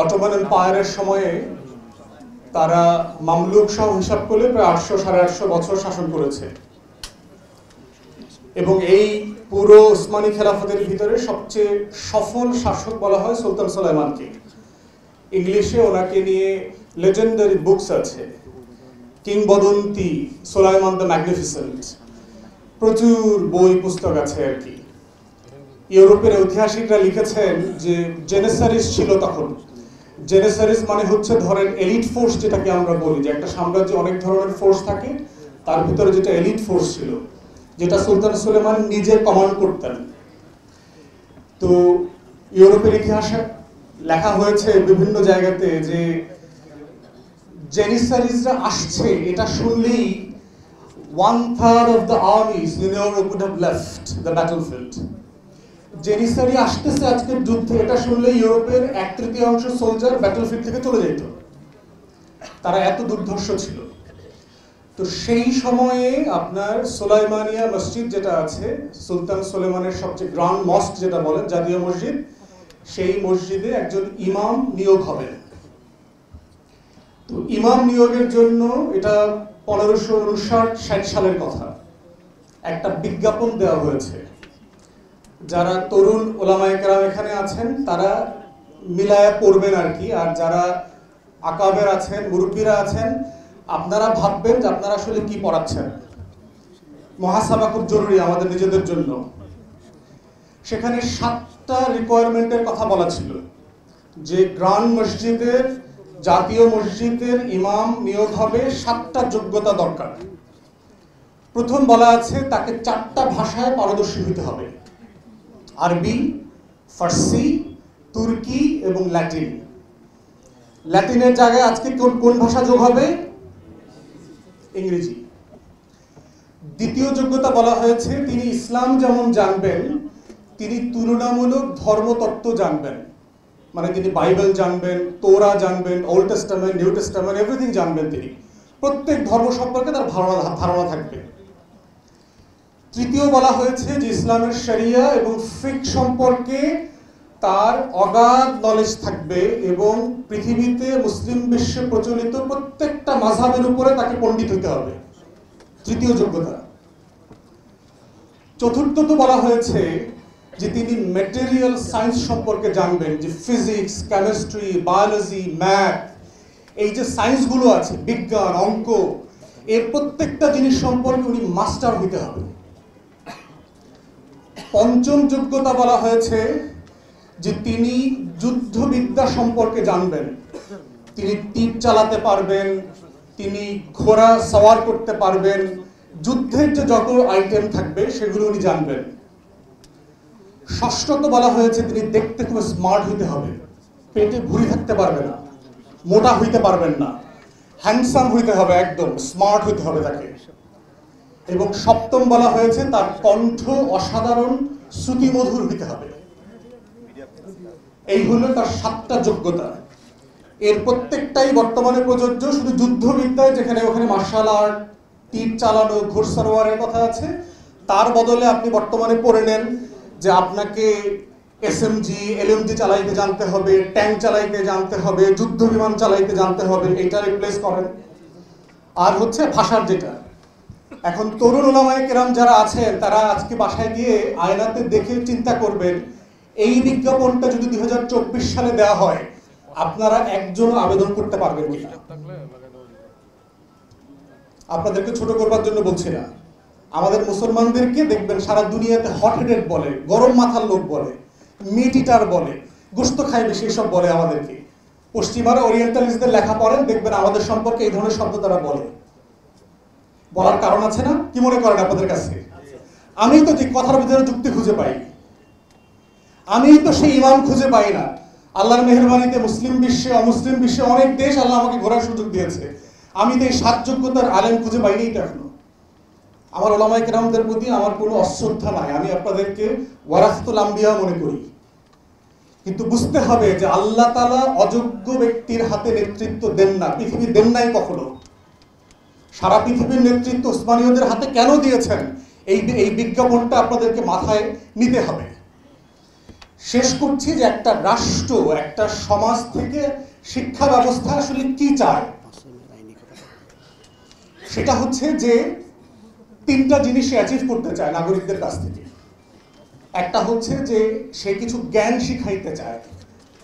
Ottoman এম্পায়ারের সময়ে তারা Mamluk সহ হিসাব করলে প্রায় 800-850 বছর শাসন করেছে এবং এই পুরো উসমানী খেলাফতের ভিতরে সবচেয়ে সফল শাসক বলা হয় সুলতান সুলাইমানকে। ইংলিশে ওনাকে নিয়ে লেজেন্ডারি বুকস আছে, কিংবদন্তি, সুলাইমান দ্য ম্যাগনিফিসেন্ট, প্রচুর বই পুস্তক আছে আর কি। ইউরোপের ঐতিহাসিকরা লিখেছেন যে জেনেসারিস ছিল তখন। জেনেসারিস মানে হচ্ছে ধরেন এলিট ফোর্স, যেটাকে আমরা বলি যে একটা সাম্রাজ্যে অনেক ধরনের ফোর্স থাকে, তার ভিতরে যেটা এলিট ফোর্স ছিল, যেটা সুলতান সুলেমান নিজে কমান্ড করতেন। তো ইউরোপের ইতিহাসে লেখা হয়েছে বিভিন্ন জায়গাতে যে জেনিসারিসরা আসছে এটা শুনলেই 1/3 of the armies in Europe would have left the battlefield. জেনিসারি আসতেছে আজকের যুদ্ধে এটা শুনলে ইউরোপের 1/3 সোলজার ব্যাটলফিল্ড থেকে চলে যেত, তারা এত দুর্ধর্ষ ছিল। তো সেই সময়ে আপনার সুলাইমানিয়া মসজিদ যেটা আছে, সুলতান সুলেমানের সবচেয়ে গ্র্যান্ড মস্ক যেটা বলেন, জাতীয় মসজিদ, সেই মসজিদে একজন ইমাম নিয়োগ হবেন। তো ইমাম নিয়োগের জন্য এটা 1559-60 সালের কথা, একটা বিজ্ঞাপন দেওয়া হয়েছে। যারা তরুণ ওলামায়ে কেরাম এখানে আছেন তারা মিলায়া পড়বেন আর কি, আর যারা আকাবের আছেন, মুরব্বীরা আছেন, আপনারা ভাববেন যে আপনারা আসলে কি পড়াচ্ছেন। মুহাসাবা খুব জরুরি আমাদের নিজেদের জন্য। সেখানে 7টা রিকোয়ারমেন্টের কথা বলা ছিল যে গ্র্যান্ড মসজিদের, জাতীয় মসজিদের ইমাম নিয়োগ হবে, 7টা যোগ্যতা দরকার। প্রথম বলা আছে তাকে 4টা ভাষায় পারদর্শী হতে হবে, আরবি, ফার্সি, তুর্কি এবং ল্যাটিন। ল্যাটিনের জায়গায় আজকে কোন ভাষা যোগ হবে? ইংরেজি। দ্বিতীয় যোগ্যতা বলা হয়েছে তিনি ইসলাম যেমন জানবেন, তিনি তুলনামূলক ধর্মতত্ত্ব জানবেন, মানে তিনি বাইবেল জানবেন, তোরা জানবেন, old testament, new testament, everything জানবেন। তিনি প্রত্যেক ধর্ম সম্পর্কে তার ধারণা থাকবে। তৃতীয় বলা হয়েছে যে ইসলামের শরিয়া এবং ফিক সম্পর্কে তার অগাধ নলেজ থাকবে এবং পৃথিবীতে মুসলিম বিশ্বে প্রচলিত প্রত্যেকটা মাযহাবের উপরে তাকে পণ্ডিত হতে হবে, তৃতীয় যোগ্যতা। চতুর্থত বলা হয়েছে যে তিনি ম্যাটেরিয়াল সায়েন্স সম্পর্কে জানবেন, যে ফিজিক্স, কেমিস্ট্রি, বায়োলজি, ম্যাথ, এই যে সায়েন্সগুলো আছে, বিজ্ঞান, অঙ্ক, এর প্রত্যেকটা জিনিস সম্পর্কে উনি মাস্টার হতে হবে। পঞ্চম যোগ্যতা বলা হয়েছে যে তিনি যুদ্ধবিদ্যা সম্পর্কে জানবেন, তিনি তীর চালাতে পারবেন, তিনি ঘোড়া সওয়ার করতে পারবেন, যুদ্ধের যে যত আইটেম থাকবে সেগুলো উনি জানবেন। ষষ্ঠত বলা হয়েছে তিনি দেখতে খুব স্মার্ট হইতে হবে, পেটে ভুঁড়ি থাকতে পারবে না, মোটা হইতে পারবেন না, হ্যান্ডসাম হইতে হবে, একদম স্মার্ট হইতে হবে তাকে। এবং সপ্তম বলা হয়েছে তার কণ্ঠ অসাধারণ শ্রুতিমধুর হইতে হবে। এই হলো তার 7টা যোগ্যতা। এর প্রত্যেকটাই বর্তমানে প্রযোজ্য, শুধু যুদ্ধবিদ্যায় যেখানে ওখানে মার্শাল আর্ট, তীর চালানো, ঘোড়সওয়ারের কথা আছে, তার বদলে আপনি বর্তমানে পড়ে নেন যে আপনাকে এসএমজি, এলএমজি চালাইতে জানতে হবে, ট্যাঙ্ক চালাইতে জানতে হবে, যুদ্ধ বিমান চালাইতে জানতে হবে, এটা রিপ্লেস করেন। আর হচ্ছে ভাষার যেটা, এখন তরুণ ওলামায়ে কেরাম যারা আছেন তারা আজকে বাসায় গিয়ে আয়নাতে দেখে চিন্তা করবেন, এই বিজ্ঞাপনটা যদি 2024 সালে দেওয়া হয় আপনারা একজনও আবেদন করতে পারবেন কিনা? আপনাদেরকে ছোট করবার জন্য বলছি না, আমাদের মুসলমানদেরকে দেখবেন সারা দুনিয়াতে হট হেডেড বলে, গরম মাথার লোক বলে, মিট ইটার বলে, গোশত খায় বেশি, এসব বলে আমাদেরকে। পশ্চিমারা ওরিয়েন্টালিস্টদের লেখা পড়েন, দেখবেন আমাদের সম্পর্কে এই ধরনের শব্দ তারা বলে। বলার কারণ আছে না? কি মনে করেন আপনাদের কাছে? আমি তো ঠিক কথার ভিতরে যুক্তি খুঁজে পাই, আমি তো সেই ইমাম খুঁজে পাই না। আল্লাহর মেহেরবানিতে মুসলিম বিশ্বে, অমুসলিম বিশ্বে অনেক দেশ আল্লাহ আমাকে ঘোরার সুযোগ দিয়েছে, আমি তো এই 7 যোগ্যতার আলেম খুঁজে পাইনি তো এখনো। আমার ওলামায়ে কেরামদের প্রতি আমার কোনো অশ্রদ্ধা নাই, আমি আপনাদেরকে ওয়ারাসাতুল আম্বিয়া মনে করি। কিন্তু বুঝতে হবে যে আল্লাহ তাআলা অযোগ্য ব্যক্তির হাতে নেতৃত্ব দেন না, পৃথিবী দেন নাই কখনো। সারা পৃথিবীর নেতৃত্ব উসমানীয়দের হাতে কেন দিয়েছেন, এই বিজ্ঞাপনটা আপনাদেরকে মাথায় নিতে হবে। শেষ করছি যে একটা রাষ্ট্র, একটা সমাজ থেকে শিক্ষা ব্যবস্থা আসলে কি চায়, সেটা হচ্ছে যে তিনটা জিনিস অ্যাচিভ করতে চায় নাগরিকদের কাছ থেকে। একটা হচ্ছে যে সে কিছু জ্ঞান শিখাইতে চায়,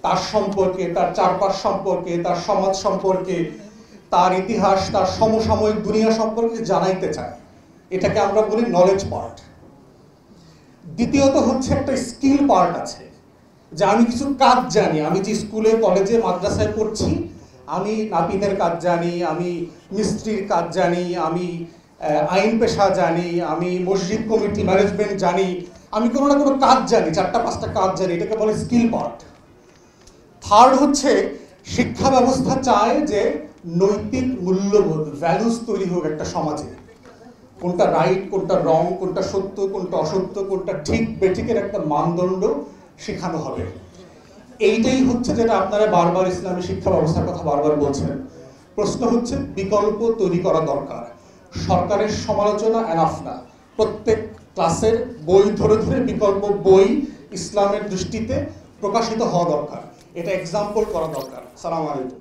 তার সম্পর্কে, তার চারপাশ সম্পর্কে, তার সমাজ সম্পর্কে, তার ইতিহাস, তার সমসাময়িক দুনিয়া সম্পর্কে জানাইতে চায়। এটাকে আমরা বলি নলেজ পার্ট। দ্বিতীয়ত হচ্ছে একটা স্কিল পার্ট আছে, যে আমি কিছু কাজ জানি, আমি যে স্কুলে কলেজে মাদ্রাসায় পড়ছি, আমি নাপিতের কাজ জানি, আমি মিস্ত্রির কাজ জানি, আমি আইন পেশা জানি, আমি মসজিদ কমিটি ম্যানেজমেন্ট জানি, আমি কোনো না কোনো কাজ জানি, 4-5টা কাজ জানি, এটাকে বলে স্কিল পার্ট। থার্ড হচ্ছে শিক্ষা ব্যবস্থা চায় যে নৈতিক মূল্যবোধ, ভ্যালুস তৈরি হোক একটা সমাজে। কোনটা রাইট, কোনটা রং, কোনটা সত্য, কোনটা অসত্য, কোনটা ঠিক বেঠিকের একটা মানদণ্ড শেখানো হবে। এইটাই হচ্ছে যেটা আপনারা বারবার ইসলামী শিক্ষা ব্যবস্থার কথা বারবার বলছেন। প্রশ্ন হচ্ছে বিকল্প তৈরি করা দরকার। সরকারের সমালোচনা এনাফ না, প্রত্যেক ক্লাসের বই ধরে ধরে বিকল্প বই ইসলামের দৃষ্টিতে প্রকাশিত হওয়া দরকার, এটা এক্সাম্পল করা দরকার। সালাম আলাইকুম।